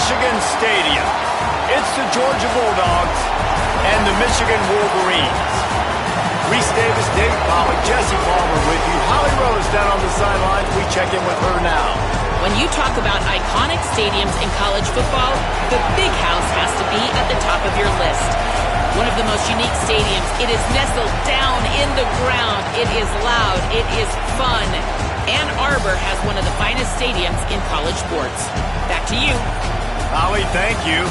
Michigan Stadium. It's the Georgia Bulldogs and the Michigan Wolverines. Reese Davis, Dave Pollock, Jesse Palmer with you. Holly Rose down on the sidelines. We check in with her now. When you talk about iconic stadiums in college football, the Big House has to be at the top of your list. One of the most unique stadiums. It is nestled down in the ground. It is loud. It is fun. Ann Arbor has one of the finest stadiums in college sports. Back to you. Holly, thank you.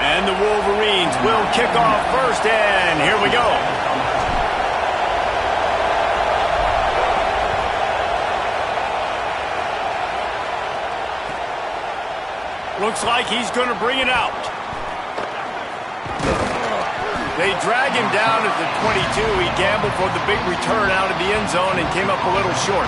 And the Wolverines will kick off first, and here we go. Looks like he's going to bring it out. They drag him down at the 22. He gambled for the big return out of the end zone and came up a little short.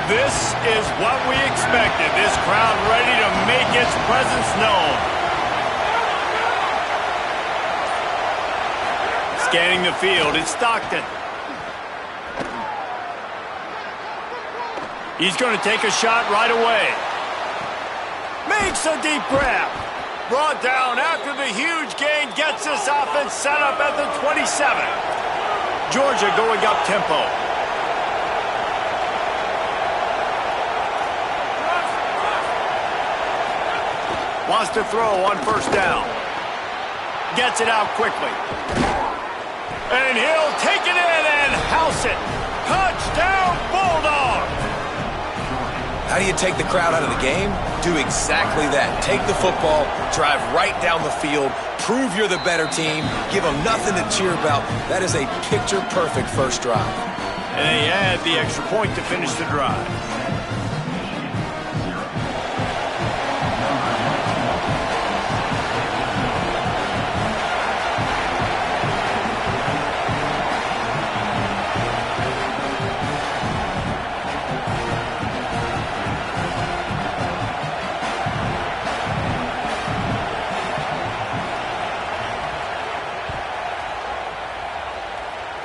This is what we expected. This crowd ready to make its presence known. Scanning the field, it's Stockton. He's going to take a shot right away. Makes a deep grab. Brought down after the huge gain. Gets this offense set up at the 27. Georgia going up tempo. Wants to throw on first down. Gets it out quickly. And he'll take it in and house it. Touchdown, Bulldogs! How do you take the crowd out of the game? Do exactly that. Take the football, drive right down the field, prove you're the better team, give them nothing to cheer about. That is a picture-perfect first drive. And they add the extra point to finish the drive.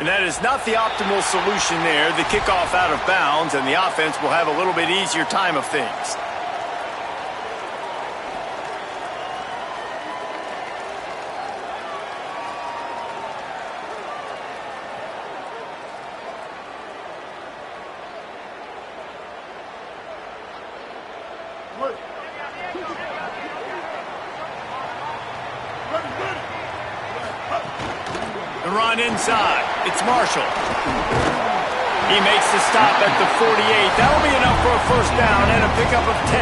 And that is not the optimal solution there. The kickoff out of bounds, and the offense will have a little bit easier time of things. The run inside. It's Marshall. He makes the stop at the 48. That'll be enough for a first down and a pickup of 10.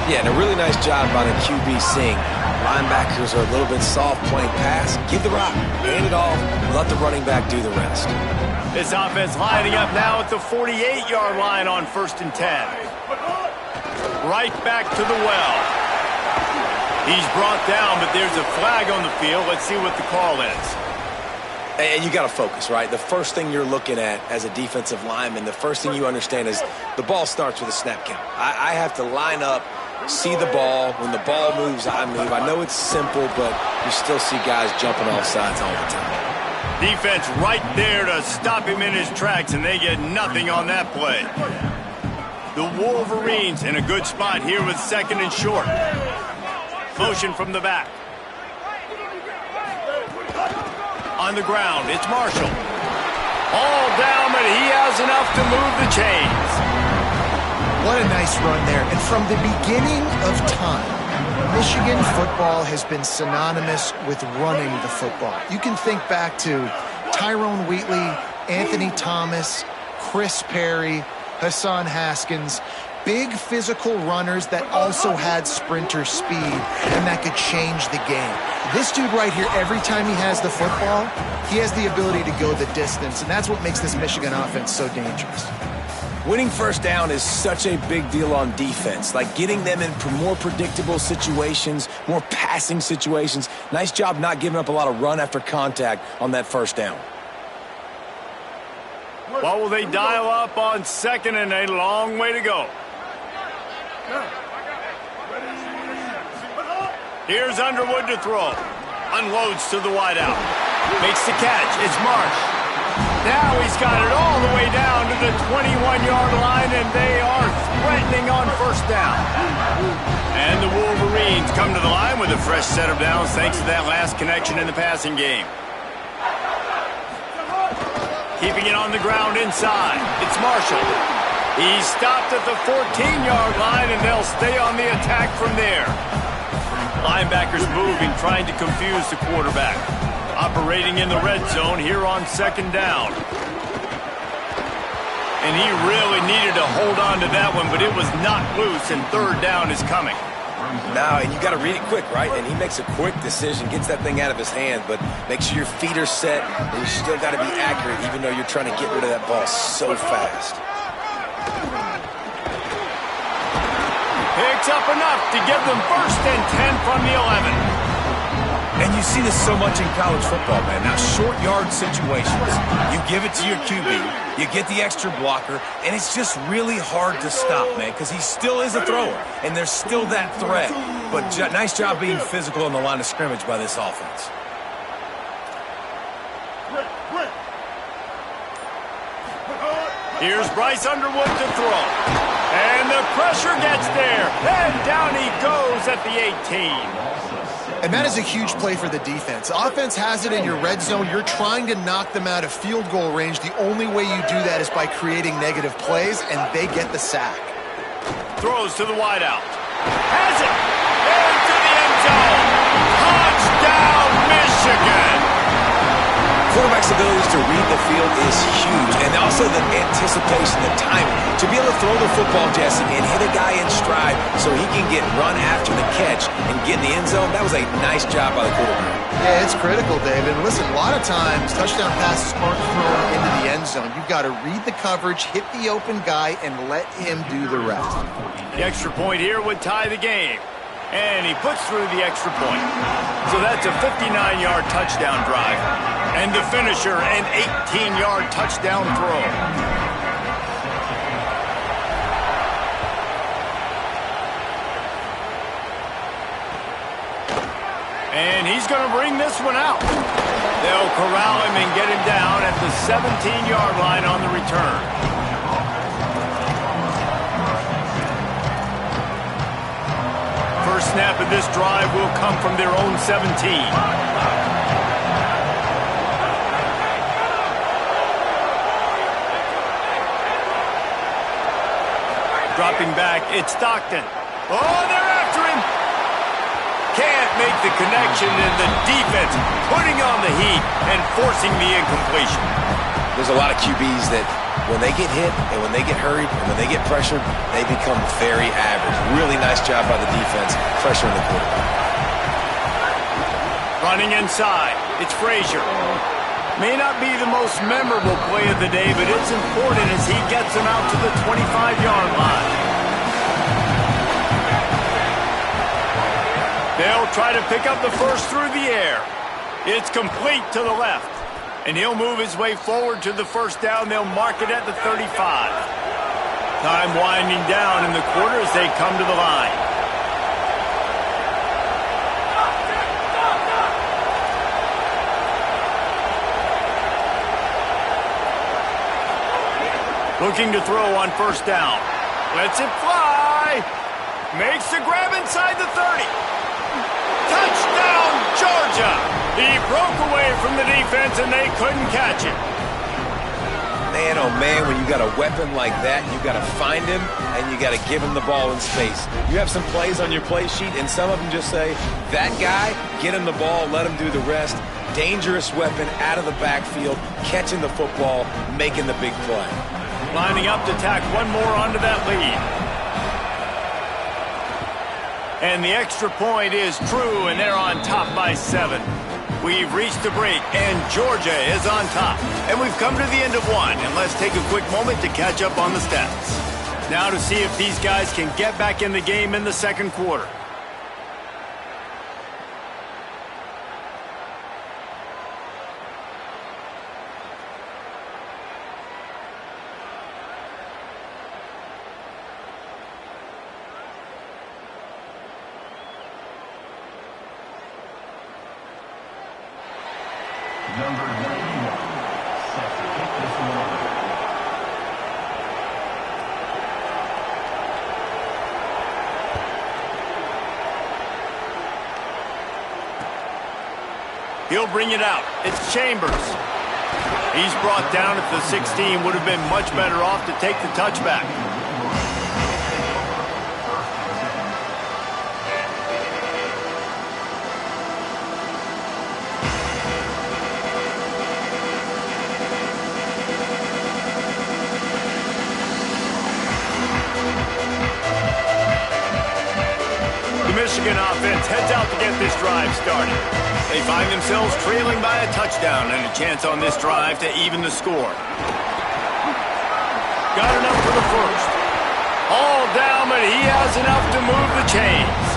Yeah, and a really nice job by the QB seeing. Linebackers are a little bit soft playing pass. Give the rock, hand it off, and let the running back do the rest. This offense lining up now at the 48-yard line on 1st and 10. Right back to the well. He's brought down, but there's a flag on the field. Let's see what the call is. And you got to focus, right? The first thing you're looking at as a defensive lineman, the first thing you understand is the ball starts with a snap count. I have to line up, see the ball. When the ball moves, I move. I know it's simple, but you still see guys jumping off sides all the time. Defense right there to stop him in his tracks, and they get nothing on that play. The Wolverines in a good spot here with 2nd and short. Motion from the back. On the ground, it's Marshall. All down, but he has enough to move the chains. What a nice run there. And from the beginning of time, Michigan football has been synonymous with running the football. You can think back to Tyrone Wheatley, Anthony Thomas, Chris Perry, Hassan Haskins. Big physical runners that also had sprinter speed and that could change the game. This dude right here, every time he has the football, he has the ability to go the distance, and that's what makes this Michigan offense so dangerous. Winning first down is such a big deal on defense, like getting them in more predictable situations, more passing situations. Nice job not giving up a lot of run after contact on that first down. What will they dial up on second and a long way to go? Here's Underwood to throw. Unloads to the wideout. Makes the catch. It's Marsh. Now he's got it all the way down to the 21-yard line, and they are threatening on first down. And the Wolverines come to the line with a fresh set of downs thanks to that last connection in the passing game. Keeping it on the ground inside. It's Marshall. He's stopped at the 14-yard line, and they'll stay on the attack from there. Linebackers moving, trying to confuse the quarterback. Operating in the red zone here on second down. And he really needed to hold on to that one, but it was not loose, and third down is coming. Now, and you got to read it quick, right? And he makes a quick decision, gets that thing out of his hand, but make sure your feet are set, and you still got to be accurate, even though you're trying to get rid of that ball so fast. Picks up enough to give them first and 10 from the 11. And you see this so much in college football, man. Now, short yard situations, you give it to your QB, you get the extra blocker, and it's just really hard to stop, man, because he still is a thrower, and there's still that threat. But nice job being physical on the line of scrimmage by this offense. Here's Bryce Underwood to throw. And the pressure gets there. And down he goes at the 18. And that is a huge play for the defense. Offense has it in your red zone. You're trying to knock them out of field goal range. The only way you do that is by creating negative plays, and they get the sack. Throws to the wideout. Has it. Into the end zone. Touchdown, Michigan. Quarterback's abilities to read the field is huge, and also the anticipation, the timing. To be able to throw the football, Jesse, and hit a guy in stride so he can get run after the catch and get in the end zone, that was a nice job by the quarterback. Yeah, it's critical, David. Listen, a lot of times touchdown passes aren't thrown into the end zone. You've got to read the coverage, hit the open guy, and let him do the rest. The extra point here would tie the game. And he puts through the extra point. So that's a 59-yard touchdown drive. And the finisher, an 18-yard touchdown throw. And he's going to bring this one out. They'll corral him and get him down at the 17-yard line on the return. First snap of this drive will come from their own 17. Dropping back, it's Stockton. Oh, they're after him. Can't make the connection, and the defense putting on the heat and forcing the incompletion. There's a lot of QBs that when they get hit and when they get hurried and when they get pressured, they become very average. Really nice job by the defense, pressuring the quarterback. Running inside, it's Frazier. May not be the most memorable play of the day, but it's important as he gets him out to the 25-yard line. They'll try to pick up the first through the air. It's complete to the left. And he'll move his way forward to the first down. They'll mark it at the 35. Time winding down in the quarter as they come to the line. Looking to throw on first down. Lets it fly. Makes the grab inside the 30. Touchdown, Georgia! He broke away from the defense, and they couldn't catch him. Man, oh man, when you got a weapon like that, you got to find him, and you got to give him the ball in space. You have some plays on your play sheet, and some of them just say, that guy, get him the ball, let him do the rest. Dangerous weapon out of the backfield, catching the football, making the big play. Lining up to tack one more onto that lead. And the extra point is true, and they're on top by 7. We've reached the break, and Georgia is on top. And we've come to the end of one, and let's take a quick moment to catch up on the stats. Now to see if these guys can get back in the game in the second quarter. Number 91, set to kick this one off. He'll bring it out. It's Chambers. He's brought down at the 16. Would have been much better off to take the touchback. Michigan offense heads out to get this drive started. They find themselves trailing by a touchdown and a chance on this drive to even the score. Got enough for the first. All down, but he has enough to move the chains.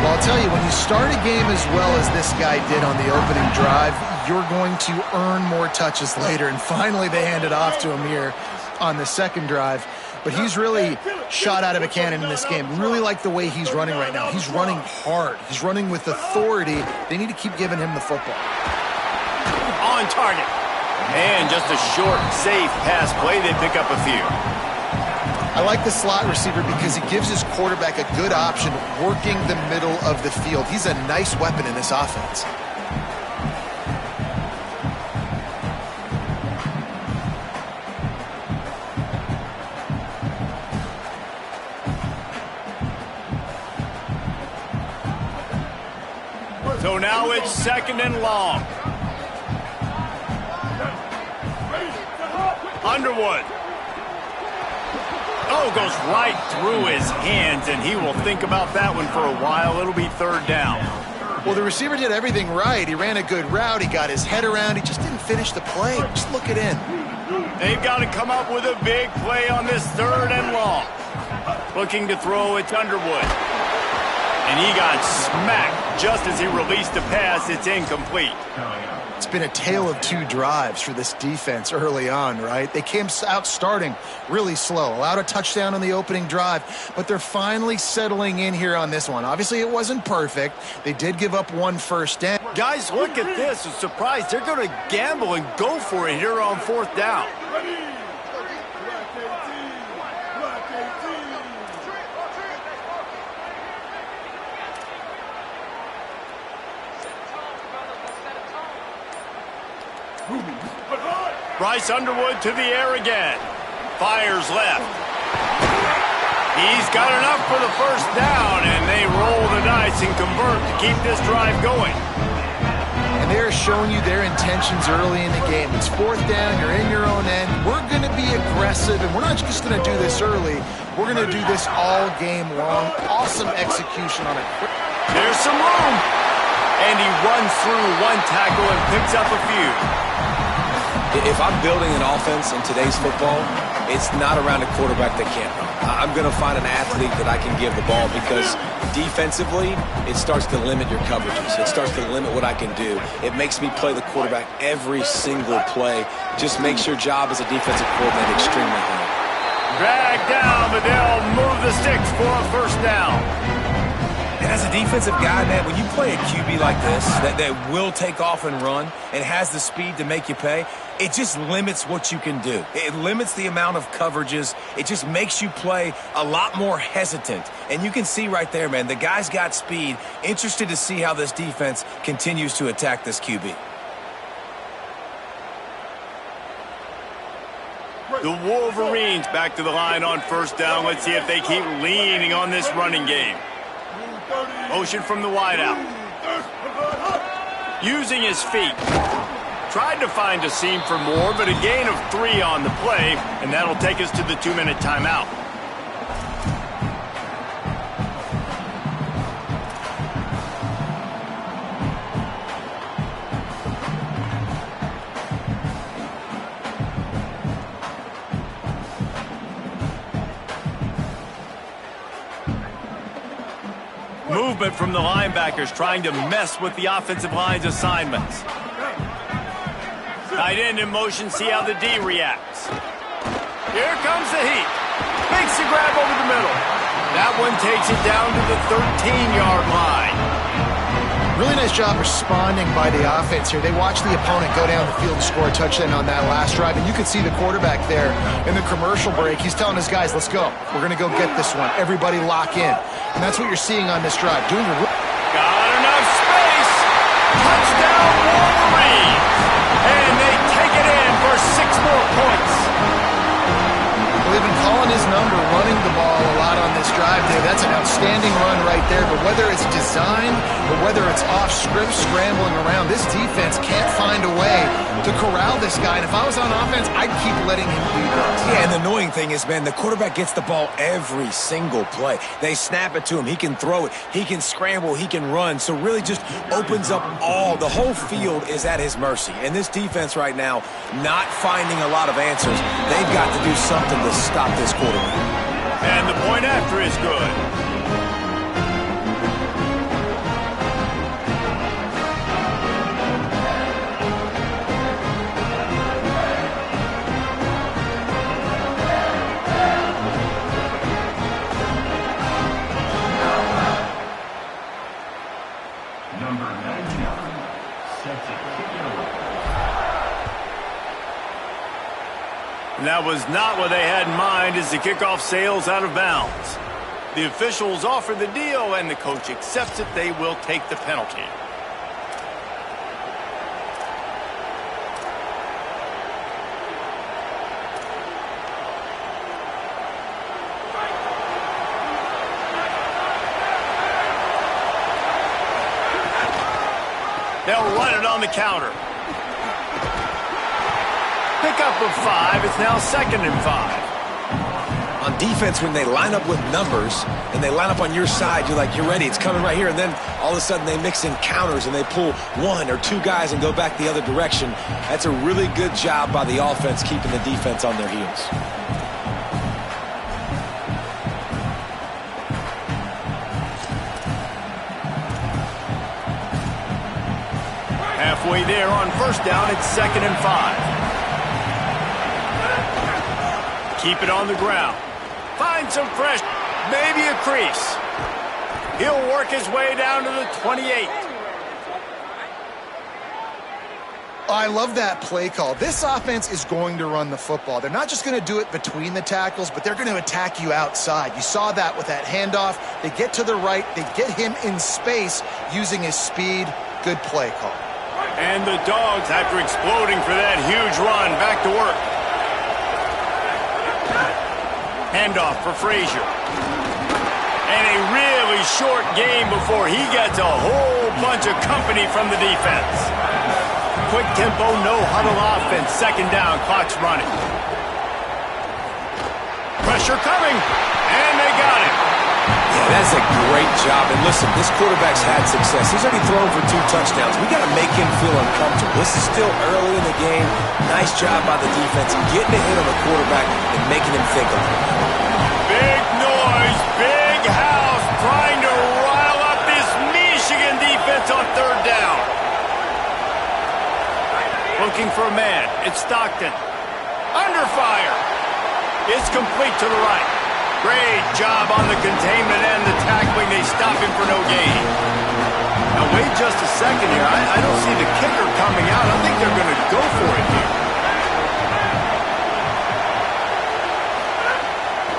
Well, I'll tell you, when you start a game as well as this guy did on the opening drive, you're going to earn more touches later. And finally, they hand it off to him here on the second drive. But he's really shot out of a cannon in this game. Really like the way he's running right now. He's running hard. He's running with authority. They need to keep giving him the football. On target. And just a short, safe pass play. They pick up a few. I like the slot receiver because he gives his quarterback a good option working the middle of the field. He's a nice weapon in this offense. So now it's second and long. Underwood. Oh, goes right through his hands, and he will think about that one for a while. It'll be third down. Well, the receiver did everything right. He ran a good route. He got his head around. He just didn't finish the play. Just look it in. They've got to come up with a big play on this third and long. Looking to throw, it's Underwood. And he got smacked just as he released the pass. It's incomplete. It's been a tale of two drives for this defense early on, right? They came out starting really slow, allowed a touchdown on the opening drive, but they're finally settling in here on this one. Obviously, it wasn't perfect. They did give up one first down. Guys, look at this. I'm surprised they're going to gamble and go for it here on fourth down. Bryce Underwood to the air again. Fires left. He's got enough for the first down, and they roll the dice and convert to keep this drive going. And they're showing you their intentions early in the game. It's fourth down. You're in your own end. We're going to be aggressive, and we're not just going to do this early. We're going to do this all game long. Awesome execution on it. There's some room. And he runs through one tackle and picks up a few. If I'm building an offense in today's football, it's not around a quarterback that can't run. I'm going to find an athlete that I can give the ball because defensively, it starts to limit your coverages. It starts to limit what I can do. It makes me play the quarterback every single play. Just makes your job as a defensive coordinator extremely hard. Dragged down, but they'll move the sticks for a first down. And as a defensive guy, man, when you play a QB like this that will take off and run and has the speed to make you pay, it just limits what you can do. It limits the amount of coverages. It just makes you play a lot more hesitant. And you can see right there, man, the guy's got speed. Interested to see how this defense continues to attack this QB. The Wolverines back to the line on first down. Let's see if they keep leaning on this running game. Motion from the wideout. Using his feet. Tried to find a seam for more, but a gain of 3 on the play, and that'll take us to the 2-minute timeout. movement from the linebackers trying to mess with the offensive line's assignments. Tight end in motion, see how the D reacts. Here comes the heat. Makes the grab over the middle. That one takes it down to the 13-yard line. Really nice job responding by the offense here. They watched the opponent go down the field and score a touchdown on that last drive, and you could see the quarterback there in the commercial break. He's telling his guys, let's go. We're going to go get this one. Everybody lock in. And that's what you're seeing on this drive. Doing a Got enough space. Touchdown, Wolverines. And they take it in for 6 more points. They've been calling his number, running the ball a lot on this drive there. That's an outstanding run right there. But whether it's designed or whether it's off script, scrambling around, this defense can't find a way to corral this guy. And if I was on offense, I'd keep letting him do that. Yeah, and the annoying thing is, man, the quarterback gets the ball every single play. They snap it to him. He can throw it. He can scramble. He can run. So really just opens up the whole field is at his mercy. And this defense right now, not finding a lot of answers. They've got to do something to stop this quarterback. And the point after is good. Number 99 sets a kick away. And that was not what they had in mind as the kickoff sails out of bounds. The officials offer the deal, and the coach accepts it. They will take the penalty. They'll run it on the counter. Pickup of 5. It's now 2nd and 5. On defense, when they line up with numbers and they line up on your side, you're like, you're ready. It's coming right here. And then all of a sudden they mix in counters and they pull 1 or 2 guys and go back the other direction. That's a really good job by the offense keeping the defense on their heels. Halfway there on 1st down, it's 2nd and 5. Keep it on the ground. Find some fresh, maybe a crease. He'll work his way down to the 28. I love that play call. This offense is going to run the football. They're not just going to do it between the tackles, but they're going to attack you outside. You saw that with that handoff. They get to the right. They get him in space using his speed. Good play call. And the Dogs, after exploding for that huge run, back to work. Handoff for Frazier. And a really short game before he gets a whole bunch of company from the defense. Quick tempo, no huddle offense. 2nd down, clock's running. Pressure coming, and they got it. Yeah, that's a great job. And listen, this quarterback's had success. He's already thrown for 2 touchdowns. We got to make him feel uncomfortable. This is still early in the game. Nice job by the defense, getting a hit on the quarterback and making him think of it. Big noise, big house, trying to rile up this Michigan defense on 3rd down. Looking for a man. It's Stockton. Under fire. It's complete to the right. Great job on the containment and the tackling. They stop him for no gain. Now wait just a second here. I don't see the kicker coming out. I think they're going to go for it here.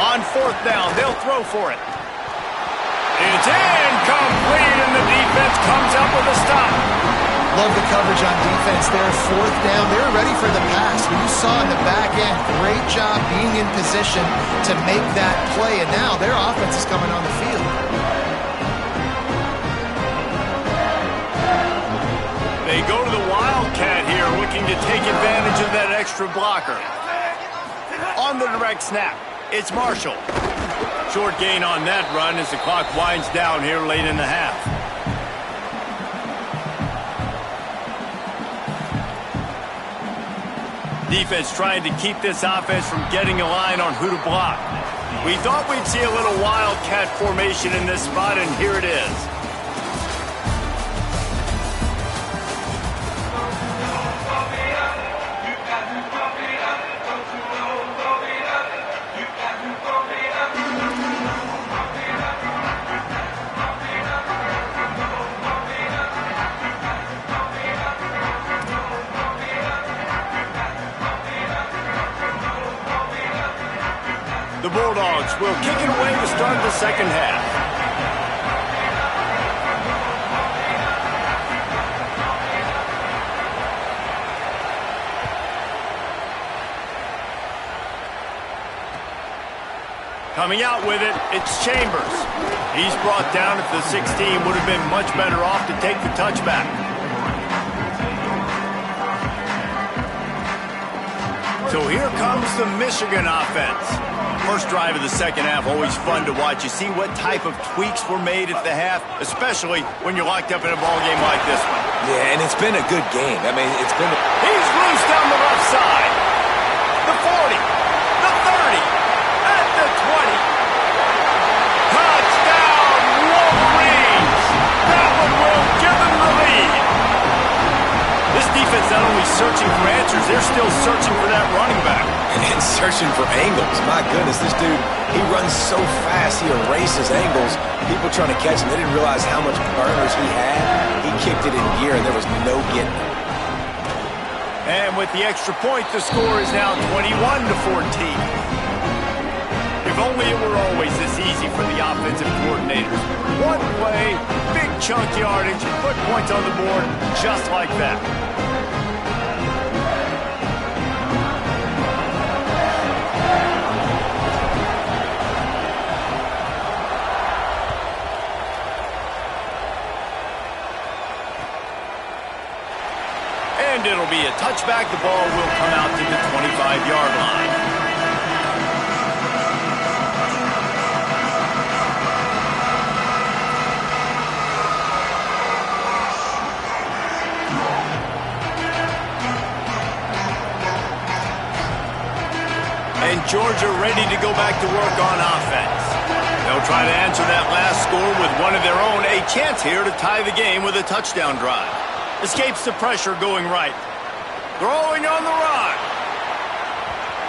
On 4th down, they'll throw for it. It's incomplete, and the defense comes up with a stop. Love the coverage on defense there. 4th down. They were ready for the pass. When you saw in the back end, great job being in position to make that play. And now their offense is coming on the field. They go to the Wildcat here, looking to take advantage of that extra blocker. On the direct snap, it's Marshall. Short gain on that run as the clock winds down here late in the half. Defense trying to keep this offense from getting a line on who to block. We thought we'd see a little Wildcat formation in this spot, and here it is. The Bulldogs will kick it away to start the second half. Coming out with it, it's Chambers. He's brought down at the 16. Would have been much better off to take the touchback. So here comes the Michigan offense. First drive of the second half, always fun to watch. You see what type of tweaks were made at the half, especially when you're locked up in a ball game like this one. Yeah, and it's been a good game. I mean, it's been... He's loose down the left side. The 40, the 30. The 20. Touchdown, Wolverines! That one will give them the lead. This defense not only searching for answers, they're still searching for that running back. And searching for angles. My goodness, this dude, he runs so fast, he erases angles. People trying to catch him, they didn't realize how much burners he had. He kicked it in gear, and there was no getting it. And with the extra point, the score is now 21-14. If only it were always this easy for the offensive coordinators. One play, big chunk yardage, put points on the board just like that. And it'll be a touchback. The ball will come out to the 25-yard line. And Georgia ready to go back to work on offense. They'll try to answer that last score with one of their own. A chance here to tie the game with a touchdown drive. Escapes the pressure going right. Throwing on the run.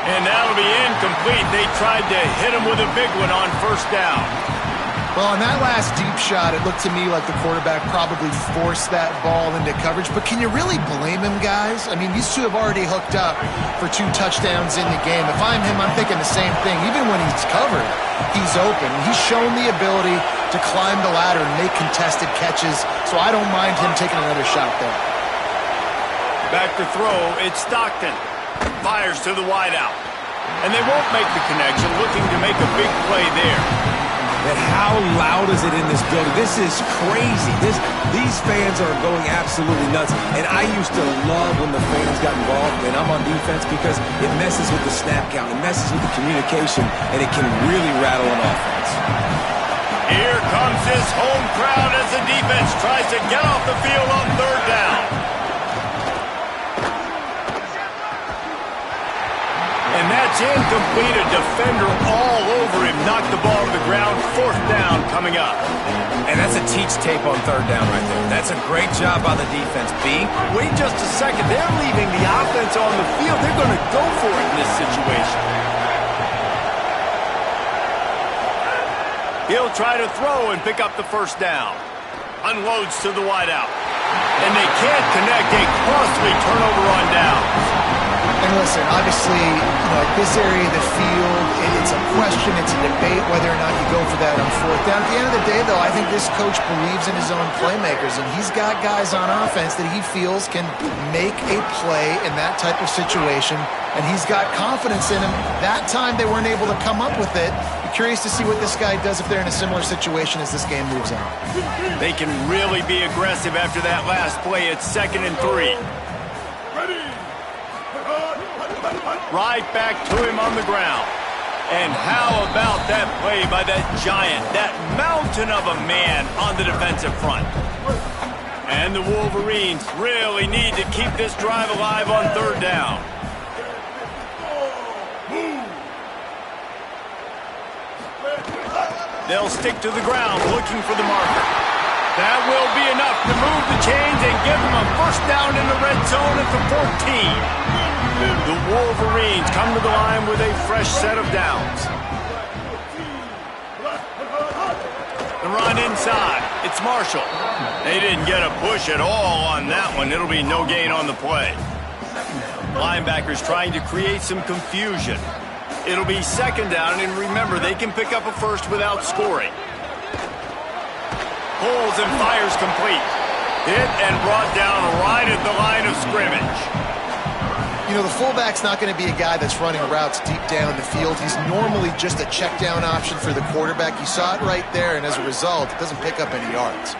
And that'll be incomplete. They tried to hit him with a big one on first down. Well, on that last deep shot, it looked to me like the quarterback probably forced that ball into coverage. But can you really blame him, guys? I mean, these two have already hooked up for 2 touchdowns in the game. If I'm him, I'm thinking the same thing. Even when he's covered, he's open. He's shown the ability to climb the ladder and make contested catches, so I don't mind him taking another shot there. Back to throw, it's Stockton. Fires to the wideout. And they won't make the connection, looking to make a big play there. And how loud is it in this building? This is crazy. These fans are going absolutely nuts. And I used to love when the fans got involved, and I'm on defense, because it messes with the snap count, it messes with the communication, and it can really rattle an offense. Here comes this home crowd as the defense tries to get off the field on third down. And that's incomplete. A defender all over him. Knocked the ball to the ground. Fourth down coming up. And that's a teach tape on third down right there. That's a great job by the defense, B. Wait just a second. They're leaving the offense on the field. They're going to go for it in this situation. He'll try to throw and pick up the first down. Unloads to the wideout. And they can't connect. A costly turnover on downs. And listen, obviously, at this area of the field, it's a question, it's a debate whether or not you go for that on fourth down. At the end of the day, though, I think this coach believes in his own playmakers, and he's got guys on offense that he feels can make a play in that type of situation, and he's got confidence in him. That time, they weren't able to come up with it. Be curious to see what this guy does if they're in a similar situation as this game moves on. They can really be aggressive after that last play. It's 2nd and 3. Right back to him on the ground. And how about that play by that giant, that mountain of a man on the defensive front? And the Wolverines really need to keep this drive alive on third down. They'll stick to the ground looking for the marker. That will be enough to move the chains and give them a first down in the red zone at the 14. The Wolverines come to the line with a fresh set of downs. The run inside. It's Marshall. They didn't get a push at all on that one. It'll be no gain on the play. Linebackers trying to create some confusion. It'll be second down, and remember, they can pick up a first without scoring. Pulls and fires complete. Hit and brought down right at the line of scrimmage. You know, the fullback's not going to be a guy that's running routes deep down the field. He's normally just a check down option for the quarterback. You saw it right there, and as a result, it doesn't pick up any yards.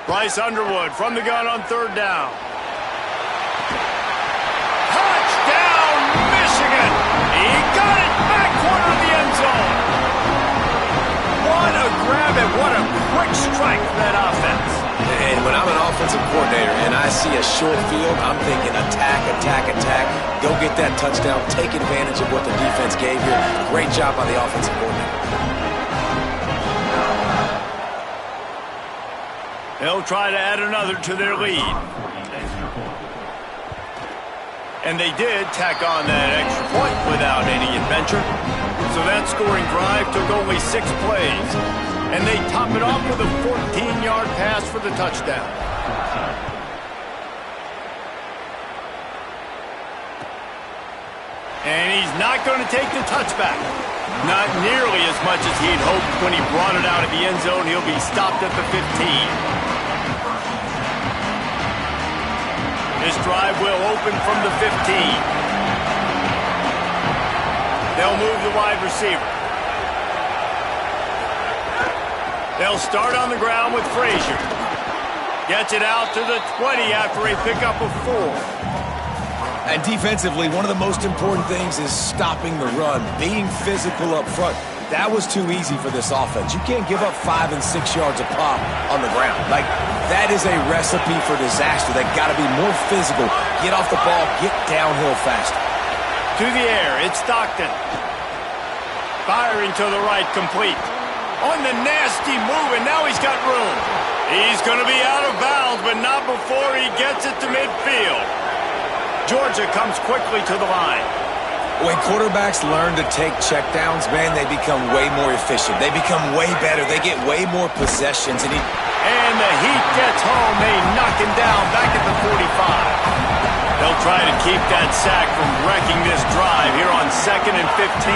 Bryce Underwood from the gun on third down. Touchdown, Michigan! He got it back corner of the end zone. What a grab and what a quick strike for that offense. And when I'm an offensive coordinator and I see a short field, I'm thinking attack, attack, attack. Go get that touchdown. Take advantage of what the defense gave you. Great job by the offensive coordinator. They'll try to add another to their lead. And they did tack on that extra point without any adventure. So that scoring drive took only 6 plays. And they top it off with a 14-yard pass for the touchdown. And he's not going to take the touchback. Not nearly as much as he'd hoped when he brought it out of the end zone. He'll be stopped at the 15. This drive will open from the 15. They'll move the wide receiver. They'll start on the ground with Frazier. Gets it out to the 20 after a pickup of 4. And defensively, one of the most important things is stopping the run, being physical up front. That was too easy for this offense. You can't give up 5 and 6 yards a pop on the ground. Like, that is a recipe for disaster. They've got to be more physical. Get off the ball, get downhill faster. To the air, it's Stockton. Firing to the right, complete. On the nasty move, and now he's got room. He's going to be out of bounds, but not before he gets it to midfield. Georgia comes quickly to the line. When quarterbacks learn to take checkdowns, man, they become way more efficient. They become way better. They get way more possessions. And the heat gets home. They knock him down back at the 45. They'll try to keep that sack from wrecking this drive here on 2nd and 15.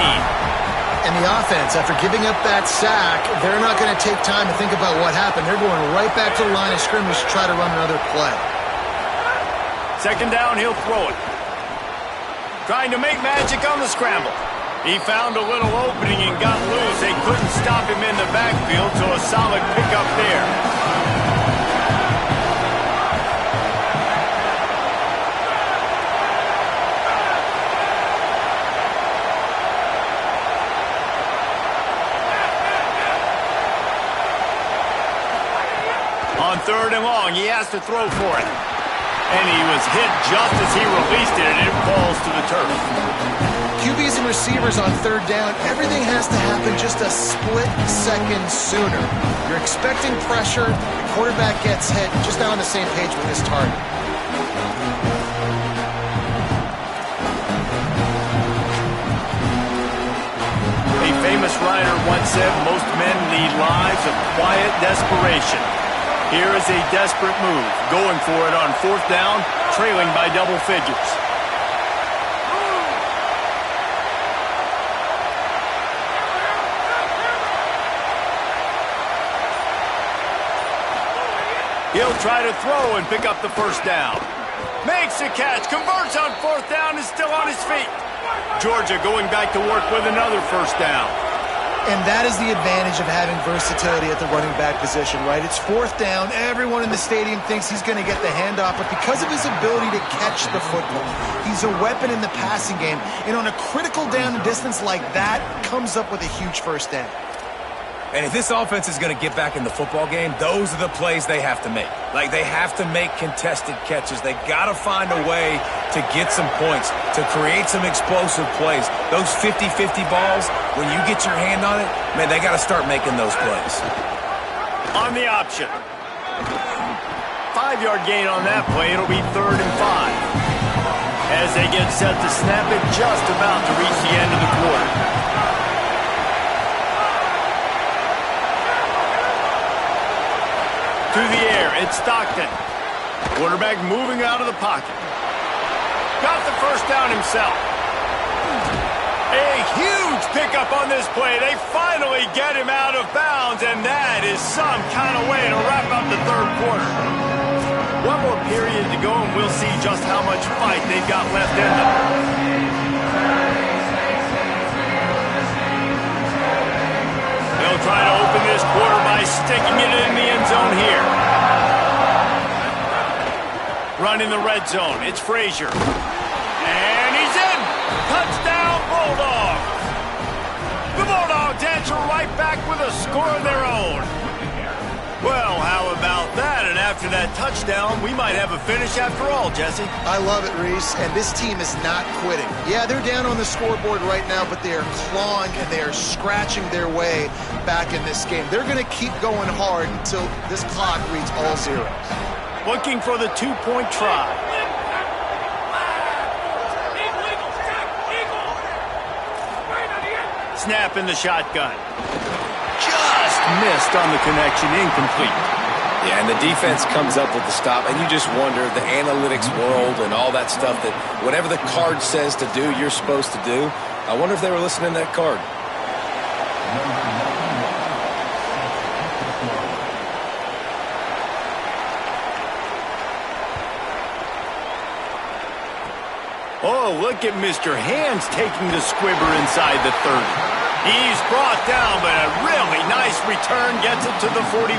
And the offense, after giving up that sack, they're not going to take time to think about what happened. They're going right back to the line of scrimmage to try to run another play. Second down, he'll throw it. Trying to make magic on the scramble. He found a little opening and got loose. They couldn't stop him in the backfield, so a solid pickup there. On 3rd and long, he has to throw for it. And he was hit just as he released it, and it falls to the turf. QBs and receivers on 3rd down, everything has to happen just a split second sooner. You're expecting pressure, the quarterback gets hit, just not on the same page with his target. A famous writer once said, most men lead lives of quiet desperation. Here is a desperate move, going for it on 4th down, trailing by double figures. He'll try to throw and pick up the 1st down. Makes a catch, converts on 4th down, is still on his feet. Georgia going back to work with another 1st down. And that is the advantage of having versatility at the running back position, right? It's 4th down. Everyone in the stadium thinks he's going to get the handoff, but because of his ability to catch the football, he's a weapon in the passing game. And on a critical down and distance like that, comes up with a huge 1st down. And if this offense is going to get back in the football game, those are the plays they have to make. Like, they have to make contested catches. They got to find a way to get some points, to create some explosive plays. Those 50-50 balls, when you get your hand on it, man, they got to start making those plays. On the option. 5-yard gain on that play. It'll be 3rd and 5. As they get set to snap it, just about to reach the end of the quarter. To the air, it's Stockton. Quarterback moving out of the pocket. Got the first down himself. A huge pickup on this play. They finally get him out of bounds, and that is some kind of way to wrap up the third quarter. One more period to go, and we'll see just how much fight they've got left in them. They'll try to open this quarter by sticking it in the end zone here. Running the red zone. It's Frazier. And he's in. Touchdown, Bulldogs. The Bulldogs answer right back with a score of their own. Well, how about that? And after that touchdown, we might have a finish after all, Jesse. I love it, Reese, and this team is not quitting. Yeah, they're down on the scoreboard right now, but they are clawing and they are scratching their way back in this game. They're going to keep going hard until this clock reads all zeros. Looking for the two-point try. Snap in the shotgun. Just missed on the connection, incomplete. Yeah, and the defense comes up with the stop, and you just wonder, the analytics world and all that stuff, that whatever the card says to do, you're supposed to do. I wonder if they were listening to that card. Oh, look at Mr. Hands taking the squibber inside the 30. He's brought down, but a really nice return gets it to the 41.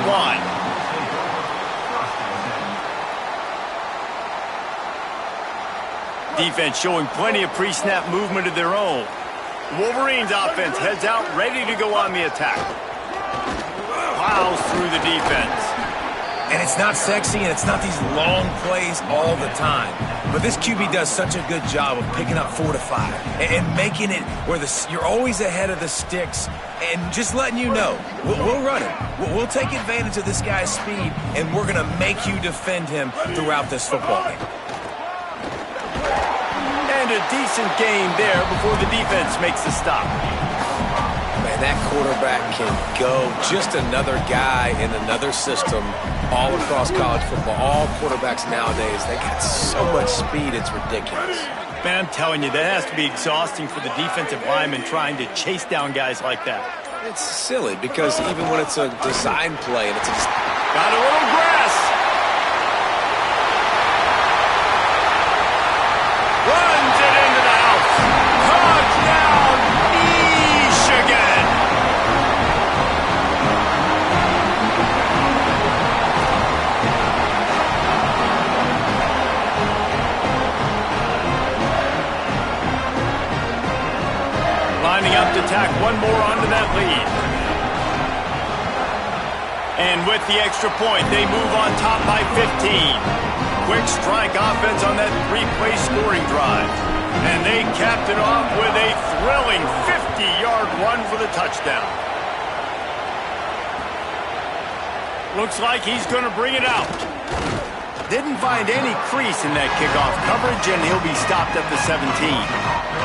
Defense showing plenty of pre-snap movement of their own. Wolverines offense heads out, ready to go on the attack. Plows through the defense. And it's not sexy, and it's not these long plays all the time. But this QB does such a good job of picking up 4 to 5 and making it where you're always ahead of the sticks and just letting you know, we'll run it. We'll take advantage of this guy's speed, and we're going to make you defend him throughout this football game. And a decent game there before the defense makes the stop. Man, that quarterback can go. Just another guy in another system all across college football. All quarterbacks nowadays, they got so much speed, it's ridiculous. Man, I'm telling you, that has to be exhausting for the defensive lineman trying to chase down guys like that. It's silly because even when it's a design play and it's just... Got a little grass. Runs it into the house. Touchdown, Michigan. Lining up to tack one more onto that lead. And with the extra point, they move on top by 15. Quick strike offense on that three-play scoring drive. And they capped it off with a thrilling 50-yard run for the touchdown. Looks like he's going to bring it out. Didn't find any crease in that kickoff coverage, and he'll be stopped at the 17.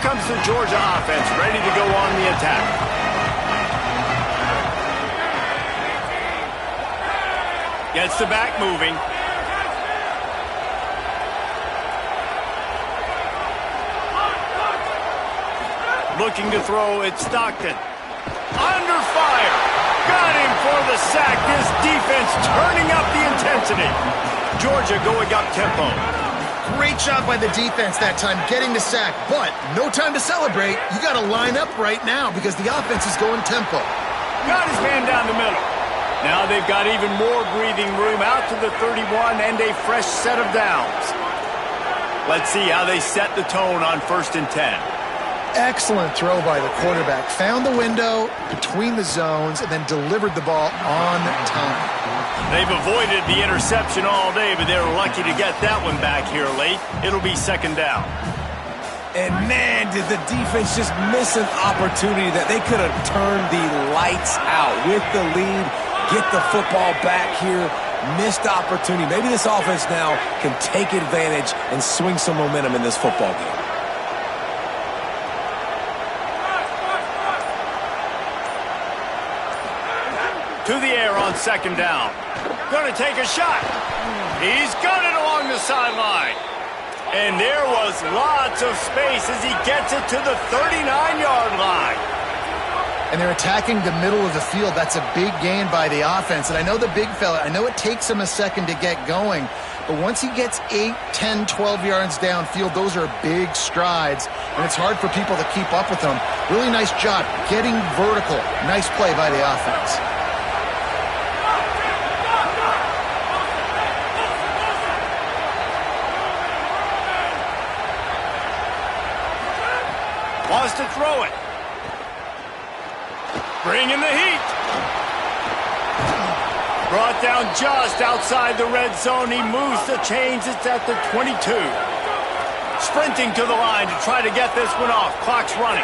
Comes the Georgia offense, ready to go on the attack. Gets the back moving. Looking to throw, it's Stockton. Under fire. Got him for the sack. This defense turning up the intensity. Georgia going up tempo. Great job by the defense that time, getting the sack. But no time to celebrate. You got to line up right now because the offense is going tempo. Got his man down the middle. Now they've got even more breathing room out to the 31 and a fresh set of downs. Let's see how they set the tone on 1st and 10. Excellent throw by the quarterback. Found the window between the zones and then delivered the ball on time. They've avoided the interception all day, but they're lucky to get that one back here late. It'll be 2nd down. And man, did the defense just miss an opportunity that they could have turned the lights out with the lead, get the football back here, Missed opportunity. Maybe this offense now can take advantage and swing some momentum in this football game. To the air on second down. Going to take a shot. He's got it along the sideline. And there was lots of space as he gets it to the 39-yard line. And they're attacking the middle of the field. That's a big gain by the offense. And I know the big fella, I know it takes him a second to get going, but once he gets 8, 10, 12 yards downfield, those are big strides, and it's hard for people to keep up with them. Really nice job getting vertical. Nice play by the offense. Wants to throw it. Bringing the heat. Brought down just outside the red zone. He moves the chains. It's at the 22. Sprinting to the line to try to get this one off. Clock's running.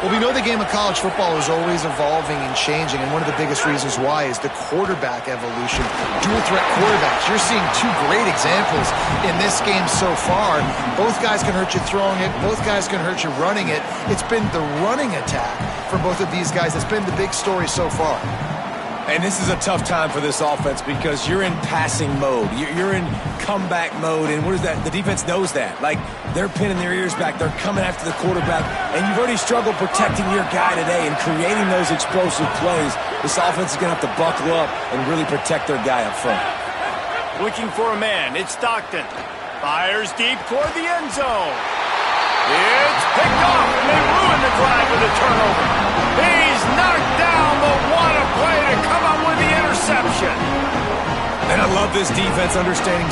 Well, we know the game of college football is always evolving and changing, and one of the biggest reasons why is the quarterback evolution. Dual threat quarterbacks. You're seeing two great examples in this game so far. Both guys can hurt you throwing it. Both guys can hurt you running it. It's been the running attack for both of these guys that's been the big story so far. And this is a tough time for this offense because you're in passing mode. You're in comeback mode, and what is that? The defense knows that. Like, they're pinning their ears back. They're coming after the quarterback, and you've already struggled protecting your guy today and creating those explosive plays. This offense is going to have to buckle up and really protect their guy up front. Looking for a man. It's Stockton. Fires deep toward the end zone. It's picked off, and they ruin the drive with a turnover. He's knocked down, but what a play to come up with the interception. And I love this defense understanding